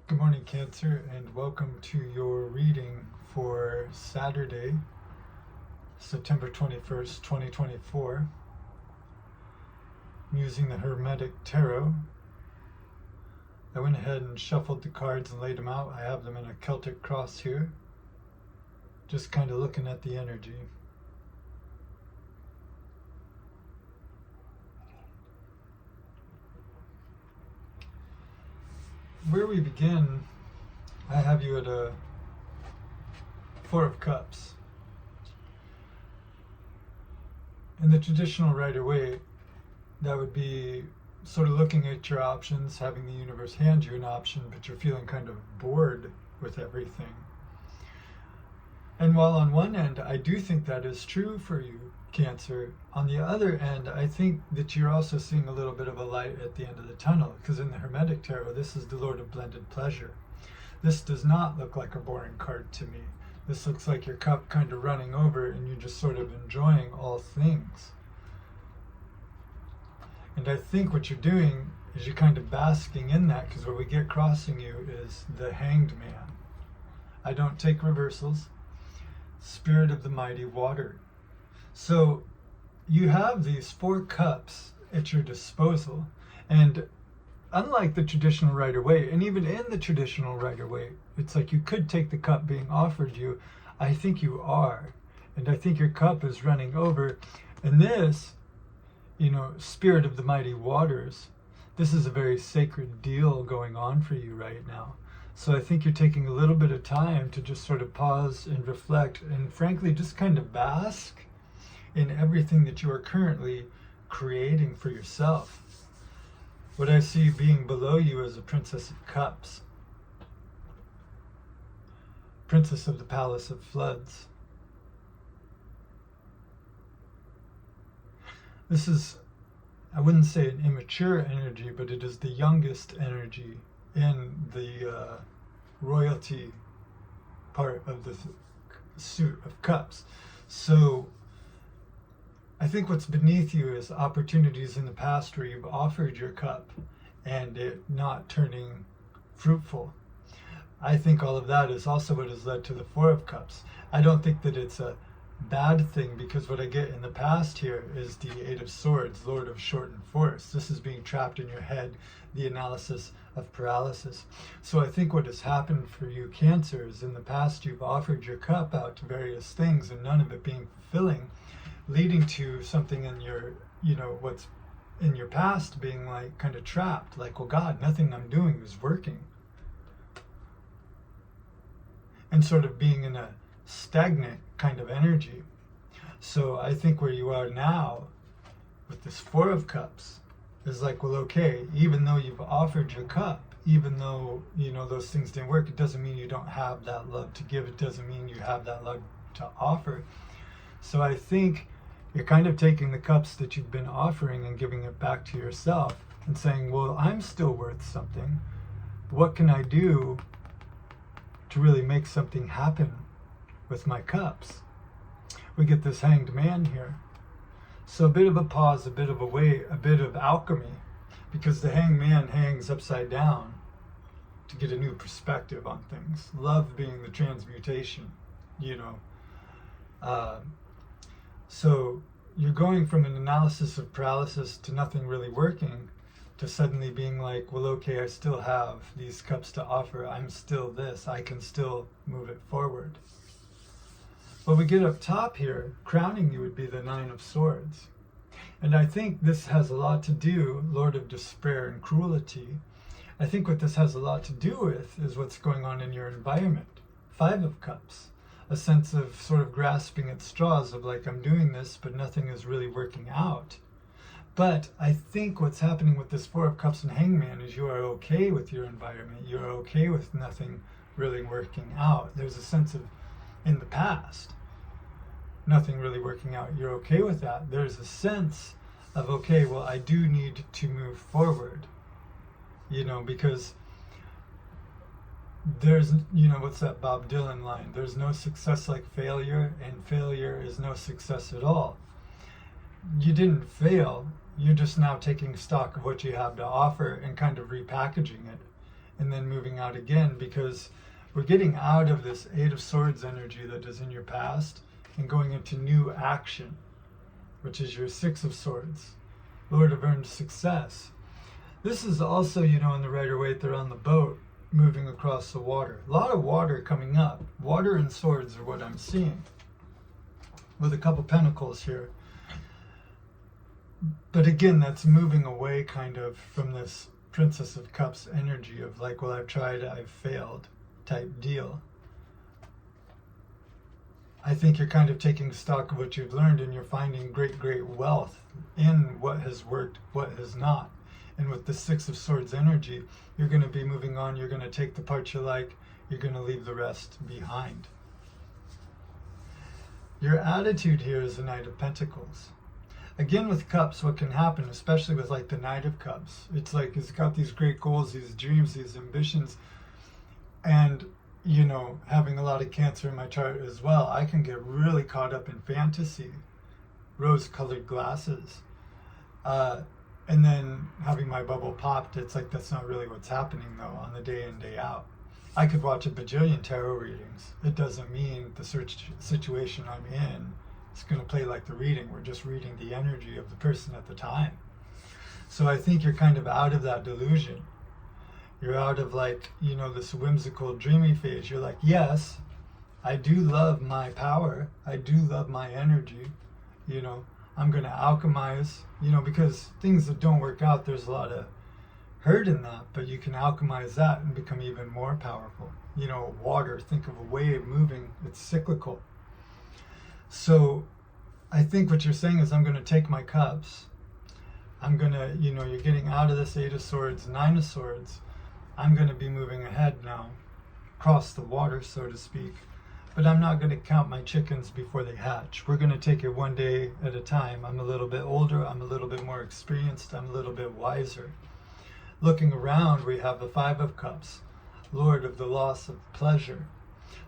Good morning, Cancer, and welcome to your reading for Saturday, September 21st, 2024. I'm using the Hermetic Tarot. I went ahead and shuffled the cards and laid them out. I have them in a Celtic cross here, just kind of looking at the energy. Where we begin, I have you at a Four of Cups. In the traditional Rider-Waite, that would be sort of looking at your options, having the universe hand you an option, but you're feeling kind of bored with everything. And while on one end, I do think that is true for you, Cancer, on the other end, I think that you're also seeing a little bit of a light at the end of the tunnel, because in the Hermetic Tarot, this is the Lord of Blended Pleasure. This does not look like a boring card to me. This looks like your cup kind of running over and you're just sort of enjoying all things. And I think what you're doing is you're kind of basking in that, because what we get crossing you is the Hanged Man. I don't take reversals. Spirit of the Mighty Water. So you have these four cups at your disposal, and unlike the traditional Rider-Waite, and even in the traditional Rider-Waite, it's like you could take the cup being offered you. I think you are, and I think your cup is running over. And this, Spirit of the Mighty Waters, this is a very sacred deal going on for you right now. So I think you're taking a little bit of time to just sort of pause and reflect, and frankly, just kind of bask in everything that you are currently creating for yourself. What I see being below you is a Princess of Cups, Princess of the Palace of Floods. This is, I wouldn't say an immature energy, but it is the youngest energy in the royalty part of the suit of cups. So I think what's beneath you is opportunities in the past where you've offered your cup and it not turning fruitful. I think all of that is also what has led to the Four of Cups. I don't think that it's a bad thing, because what I get in the past here is the Eight of Swords, Lord of Shortened Force. This is being trapped in your head, the analysis of paralysis. So I think what has happened for you, Cancer, is in the past you've offered your cup out to various things and none of it being fulfilling, leading to something in your, what's in your past being like kind of trapped, like, well, God, nothing I'm doing is working. And sort of being in a stagnant kind of energy. So I think where you are now with this Four of Cups is like, well, okay, even though you've offered your cup, even though, those things didn't work, it doesn't mean you don't have that love to give. It doesn't mean you have that love to offer. So I think you're kind of taking the cups that you've been offering and giving it back to yourself and saying, well, I'm still worth something. What can I do to really make something happen with my cups? We get this Hanged Man here. So a bit of a pause, a bit of a wait, a bit of alchemy, because the Hanged Man hangs upside down to get a new perspective on things. Love being the transmutation, So you're going from an analysis of paralysis to nothing really working, to suddenly being like, well, okay, I still have these cups to offer. I'm still this. I can still move it forward. But we get up top here, crowning you would be the Nine of Swords. And I think this has a lot to do, Lord of Despair and Cruelty, I think what this has a lot to do with is what's going on in your environment. Five of Cups, a sense of sort of grasping at straws of like, I'm doing this, but nothing is really working out. But I think what's happening with this Four of Cups and Hangman is you are okay with your environment. You're okay with nothing really working out. There's a sense of, in the past, nothing really working out. You're okay with that. There's a sense of, okay, well, I do need to move forward, because there's, what's that Bob Dylan line? There's no success like failure, and failure is no success at all. You didn't fail. You're just now taking stock of what you have to offer and kind of repackaging it and then moving out again, because we're getting out of this Eight of Swords energy that is in your past and going into new action, which is your Six of Swords, Lord of Earned Success. This is also, in the Rider-Waite, they're on the boat moving across the water. A lot of water coming up. Water and swords are what I'm seeing, with a couple pentacles here. But again, that's moving away kind of from this Princess of Cups energy of like, well, I've tried, I've failed type deal. I think you're kind of taking stock of what you've learned, and you're finding great, great wealth in what has worked, what has not. And with the Six of Swords energy, you're going to be moving on. You're going to take the parts you like. You're going to leave the rest behind. Your attitude here is the Knight of Pentacles. Again, with cups, what can happen, especially with like the Knight of Cups, it's like he's got these great goals, these dreams, these ambitions, and having a lot of Cancer in my chart as well, I can get really caught up in fantasy, rose-colored glasses, and then having my bubble popped. It's like that's not really what's happening though on the day in, day out. I could watch a bajillion tarot readings. It doesn't mean the situation I'm in is going to play like the reading. We're just reading the energy of the person at the time. So I think you're kind of out of that delusion. You're out of like, this whimsical, dreamy phase. You're like, yes, I do love my power. I do love my energy. I'm going to alchemize, because things that don't work out, there's a lot of hurt in that, but you can alchemize that and become even more powerful. Water, think of a wave moving, it's cyclical. So I think what you're saying is, I'm going to take my cups. I'm going to, you're getting out of this Eight of Swords, Nine of Swords. I'm going to be moving ahead now, across the water, so to speak. But I'm not going to count my chickens before they hatch. We're going to take it one day at a time. I'm a little bit older. I'm a little bit more experienced. I'm a little bit wiser. Looking around, we have the Five of Cups, Lord of the loss of pleasure.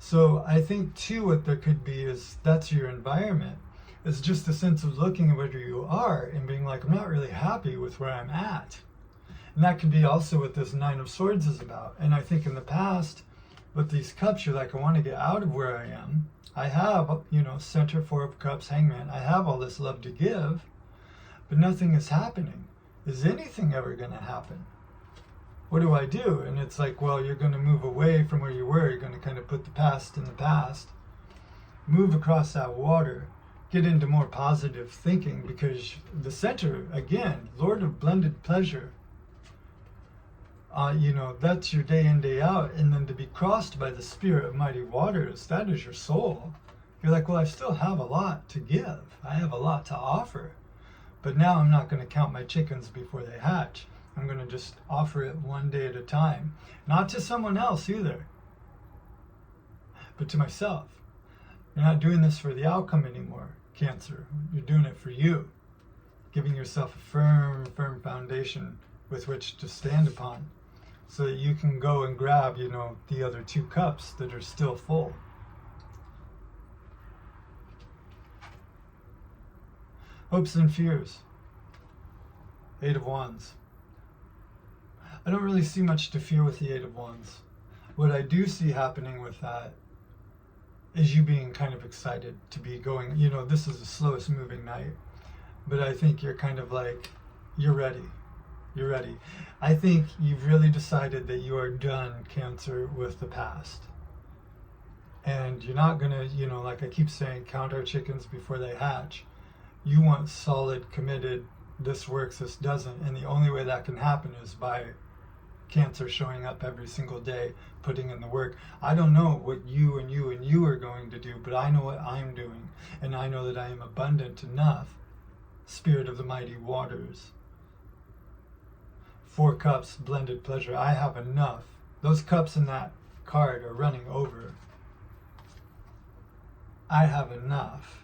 So I think too, what there could be is, that's your environment. It's just a sense of looking at where you are and being like, I'm not really happy with where I'm at. And that can be also what this Nine of Swords is about. And I think in the past, with these cups, you're like, I want to get out of where I am. I have, Center, Four of Cups, Hangman. I have all this love to give, but nothing is happening. Is anything ever going to happen? What do I do? And it's like, well, you're going to move away from where you were. You're going to kind of put the past in the past, move across that water, get into more positive thinking, because the Center, again, Lord of Blended Pleasure, that's your day in, day out. And then to be crossed by the Spirit of Mighty Waters, that is your soul. You're like, well, I still have a lot to give. I have a lot to offer. But now I'm not going to count my chickens before they hatch. I'm going to just offer it one day at a time. Not to someone else either, but to myself. You're not doing this for the outcome anymore, Cancer. You're doing it for you. Giving yourself a firm, firm foundation with which to stand upon, so that you can go and grab, the other two cups that are still full. Hopes and fears. Eight of Wands. I don't really see much to fear with the Eight of Wands. What I do see happening with that is you being kind of excited to be going, this is the slowest moving night, but I think you're kind of like, you're ready. You're ready. I think you've really decided that you are done, Cancer, with the past. And you're not going to, like I keep saying, count our chickens before they hatch. You want solid, committed, this works, this doesn't. And the only way that can happen is by Cancer showing up every single day, putting in the work. I don't know what you and you and you are going to do, but I know what I'm doing. And I know that I am abundant enough. Spirit of the Mighty Waters. Four cups, blended pleasure. I have enough. Those cups in that card are running over. I have enough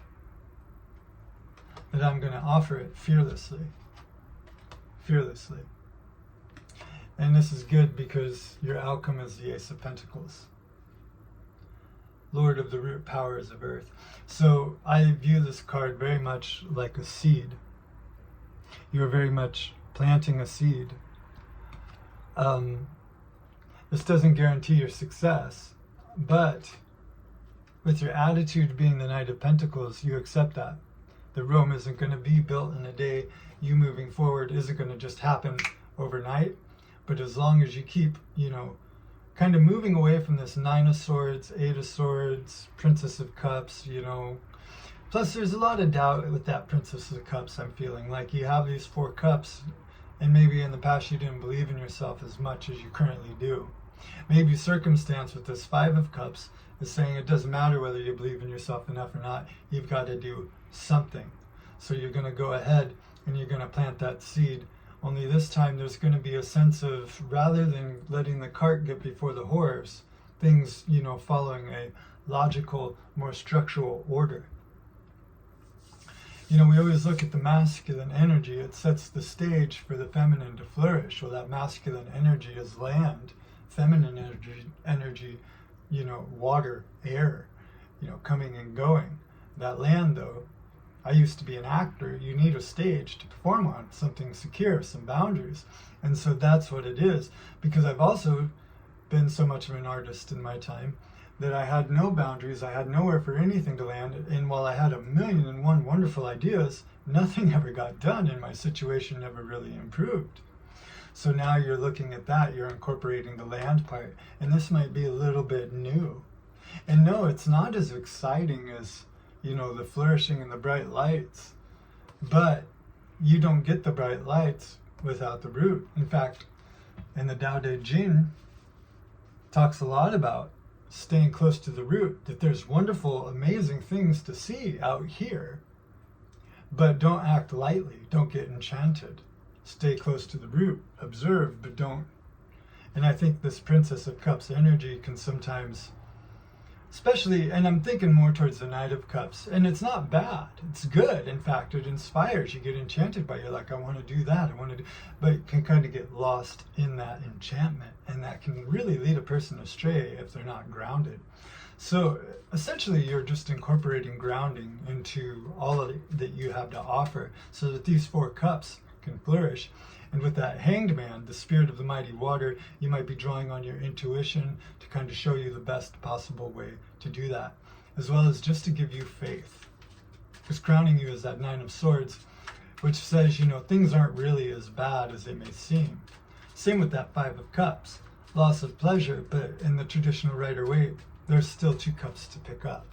that I'm going to offer it fearlessly. Fearlessly. And this is good because your outcome is the Ace of Pentacles. Lord of the root powers of earth. So I view this card very much like a seed. You are very much planting a seed. This doesn't guarantee your success, but with your attitude being the Knight of Pentacles, you accept that. The Rome isn't going to be built in a day. You moving forward isn't going to just happen overnight. But as long as you keep, kind of moving away from this 9 of Swords, 8 of Swords, Princess of Cups, Plus, there's a lot of doubt with that Princess of Cups, I'm feeling. Like you have these 4 cups, and maybe in the past you didn't believe in yourself as much as you currently do. Maybe circumstance with this 5 of Cups is saying it doesn't matter whether you believe in yourself enough or not. You've got to do something. So you're going to go ahead and you're going to plant that seed. Only this time there's going to be a sense of, rather than letting the cart get before the horse, things, following a logical, more structural order. We always look at the masculine energy. It sets the stage for the feminine to flourish. Well, that masculine energy is land. Feminine energy, water, air, coming and going. That land, though, I used to be an actor. You need a stage to perform on, something secure, some boundaries. And so that's what it is. Because I've also been so much of an artist in my time that I had no boundaries. I had nowhere for anything to land. And while I had 1,000,001 wonderful ideas, nothing ever got done and my situation never really improved. So now you're looking at that, you're incorporating the land part. And this might be a little bit new. And no, it's not as exciting as, the flourishing and the bright lights. But you don't get the bright lights without the root. In fact, in the Tao Te Ching, talks a lot about staying close to the root, that there's wonderful, amazing things to see out here, but don't act lightly, don't get enchanted. Stay close to the root, observe, but don't. And I think this Princess of Cups energy can sometimes, especially, and I'm thinking more towards the Knight of Cups, and it's not bad, it's good. In fact, it inspires, you get enchanted by it. You're like, I want to do that, but it can kind of get lost in that enchantment, and that can really lead a person astray if they're not grounded. So essentially, you're just incorporating grounding into all of that you have to offer so that these 4 cups can flourish. And with that Hanged Man, the spirit of the mighty water, you might be drawing on your intuition to kind of show you the best possible way to do that, as well as just to give you faith. Because crowning you is that 9 of Swords, which says, things aren't really as bad as they may seem. Same with that 5 of Cups, loss of pleasure, but in the traditional Rider-Waite, there's still 2 cups to pick up.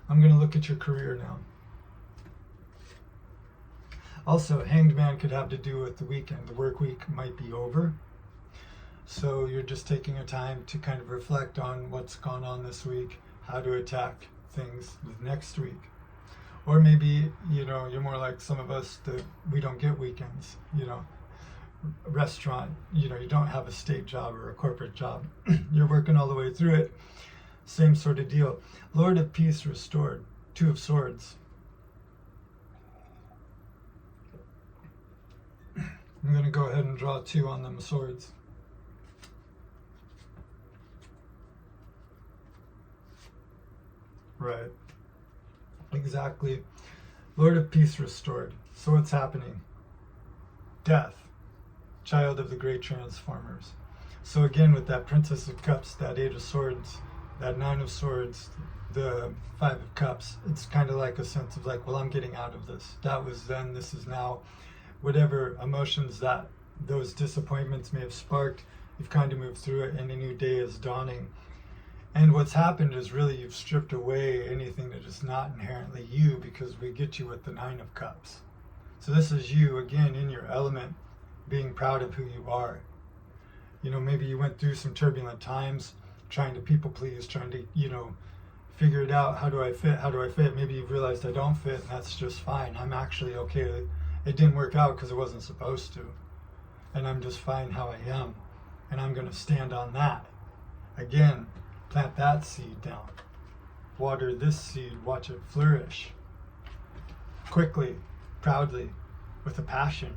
I'm going to look at your career now. Also, Hanged Man could have to do with the weekend. The work week might be over. So you're just taking a time to kind of reflect on what's gone on this week, how to attack things next week. Or maybe, you're more like some of us that we don't get weekends, restaurant, you don't have a state job or a corporate job. You're working all the way through it. Same sort of deal. Lord of Peace restored, 2 of Swords. I'm going to go ahead and draw 2 on them swords. Right. Exactly. Lord of Peace restored. So what's happening? Death. Child of the great transformers. So again, with that Princess of Cups, that 8 of Swords, that 9 of Swords, the 5 of Cups, it's kind of like a sense of like, well, I'm getting out of this. That was then, this is now. Whatever emotions that those disappointments may have sparked, you've kind of moved through it and a new day is dawning. And what's happened is really you've stripped away anything that is not inherently you, because we get you with the 9 of Cups. So this is you, again, in your element, being proud of who you are. Maybe you went through some turbulent times, trying to people please, trying to, figure it out. How do I fit? Maybe you've realized I don't fit, and that's just fine. I'm actually okay. It didn't work out because it wasn't supposed to. And I'm just fine how I am. And I'm going to stand on that. Again, plant that seed down. Water this seed. Watch it flourish. Quickly, proudly, with a passion.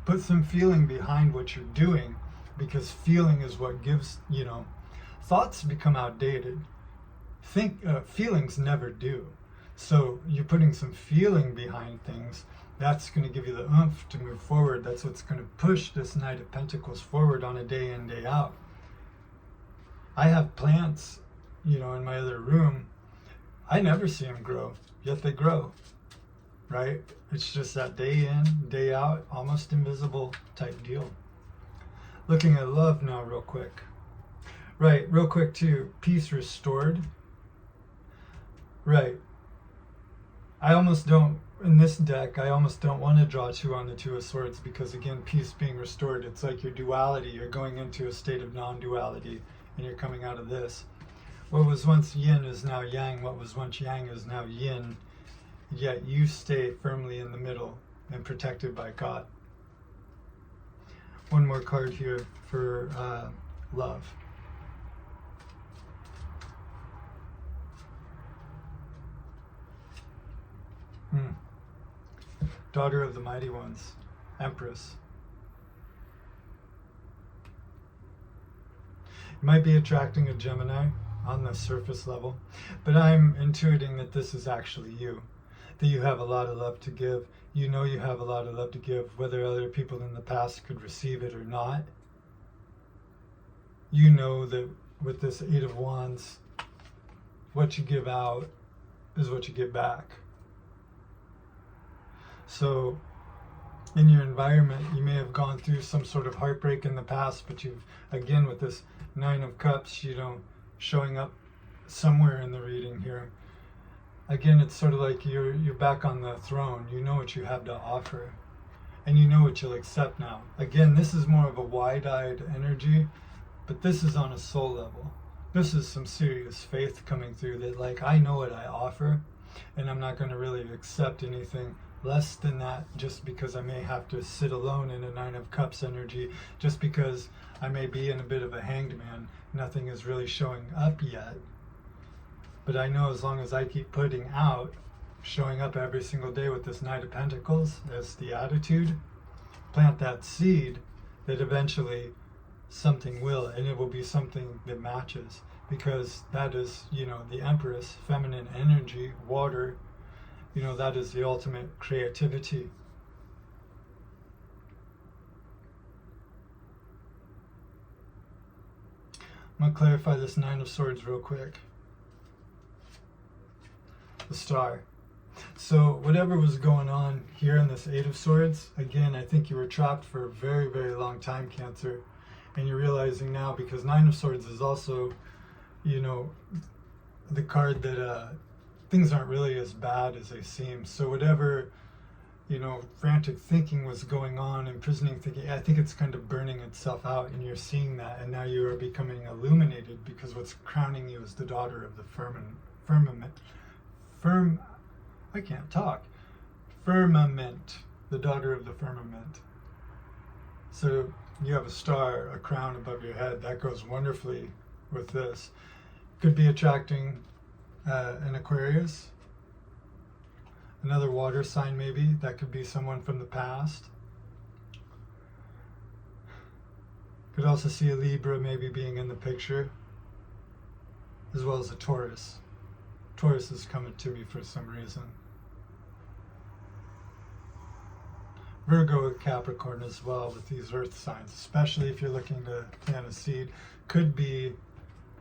Put some feeling behind what you're doing, because feeling is what gives, thoughts become outdated. Feelings never do. So you're putting some feeling behind things That's going to give you the oomph to move forward. That's what's going to push this Knight of Pentacles forward on a day in, day out. I have plants, in my other room. I never see them grow, yet they grow, right? It's just that day in, day out, almost invisible type deal. Looking at love now real quick. Right, real quick too, peace restored. Right. In this deck, I almost don't want to draw two on the Two of Swords because, again, peace being restored, it's like your duality. You're going into a state of non-duality and you're coming out of this. What was once yin is now yang. What was once yang is now yin. Yet you stay firmly in the middle and protected by God. One more card here for love. Daughter of the Mighty Ones, Empress. You might be attracting a Gemini on the surface level, but I'm intuiting that this is actually you, that you have a lot of love to give. You know you have a lot of love to give, whether other people in the past could receive it or not. You know that with this Eight of Wands, what you give out is what you get back. So in your environment, you may have gone through some sort of heartbreak in the past, but you've, again, with this Nine of Cups, showing up somewhere in the reading here. Again, it's sort of like you're back on the throne. You know what you have to offer, and you know what you'll accept now. Again, this is more of a wide-eyed energy, but this is on a soul level. This is some serious faith coming through that, like, I know what I offer, and I'm not going to really accept anything less than that, just because I may have to sit alone in a Nine of Cups energy, just because I may be in a bit of a hanged man. Nothing is really showing up yet. But I know as long as I keep putting out, showing up every single day with this Knight of Pentacles as the attitude, plant that seed, that eventually something will, and it will be something that matches, because that is, the Empress, feminine energy, water. That is the ultimate creativity. I'm going to clarify this Nine of Swords real quick. The Star. So whatever was going on here in this Eight of Swords, again, I think you were trapped for a very, very long time, Cancer. And you're realizing now, because Nine of Swords is also, the card that things aren't really as bad as they seem. So whatever, frantic thinking was going on, imprisoning thinking, I think it's kind of burning itself out, and you're seeing that, and now you are becoming illuminated, because what's crowning you is the daughter of the firmament, the daughter of the firmament. So you have a star, a crown above your head. That goes wonderfully with this. Could be attracting an Aquarius, another water sign maybe. That could be someone from the past. Could also see a Libra maybe being in the picture, as well as a Taurus. Taurus is coming to me for some reason. Virgo and Capricorn as well with these earth signs, especially if you're looking to plant a seed. Could be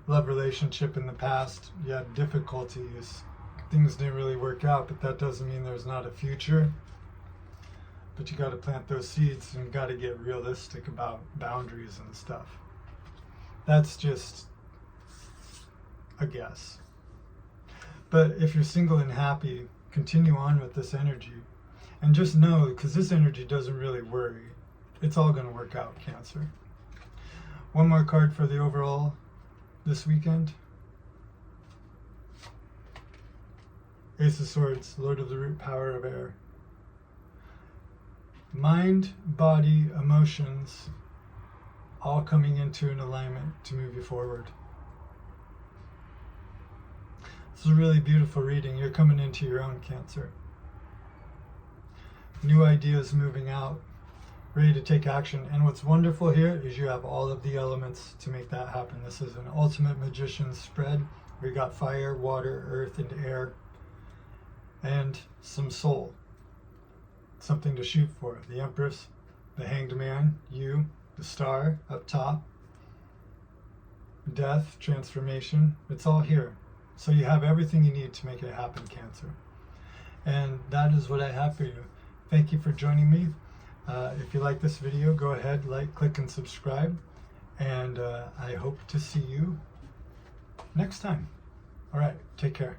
love relationship in the past. You had difficulties. Things didn't really work out, but that doesn't mean there's not a future. But you got to plant those seeds, and you got to get realistic about boundaries and stuff. That's just a guess. But if you're single and happy, continue on with this energy. And just know, because this energy doesn't really worry, it's all going to work out, Cancer. One more card for the overall this weekend. Ace of Swords, Lord of the Root, Power of Air. Mind, body, emotions, all coming into an alignment to move you forward. This is a really beautiful reading. You're coming into your own, Cancer. New ideas moving out, ready to take action. And what's wonderful here is you have all of the elements to make that happen. This is an ultimate magician's spread. We got fire, water, earth, and air, and some soul. something to shoot for. The Empress, the Hanged Man, you, the Star up top, death, transformation, it's all here. So you have everything you need to make it happen, Cancer. And that is what I have for you. Thank you for joining me. If you like this video, go ahead, like, click, and subscribe. And I hope to see you next time. All right, take care.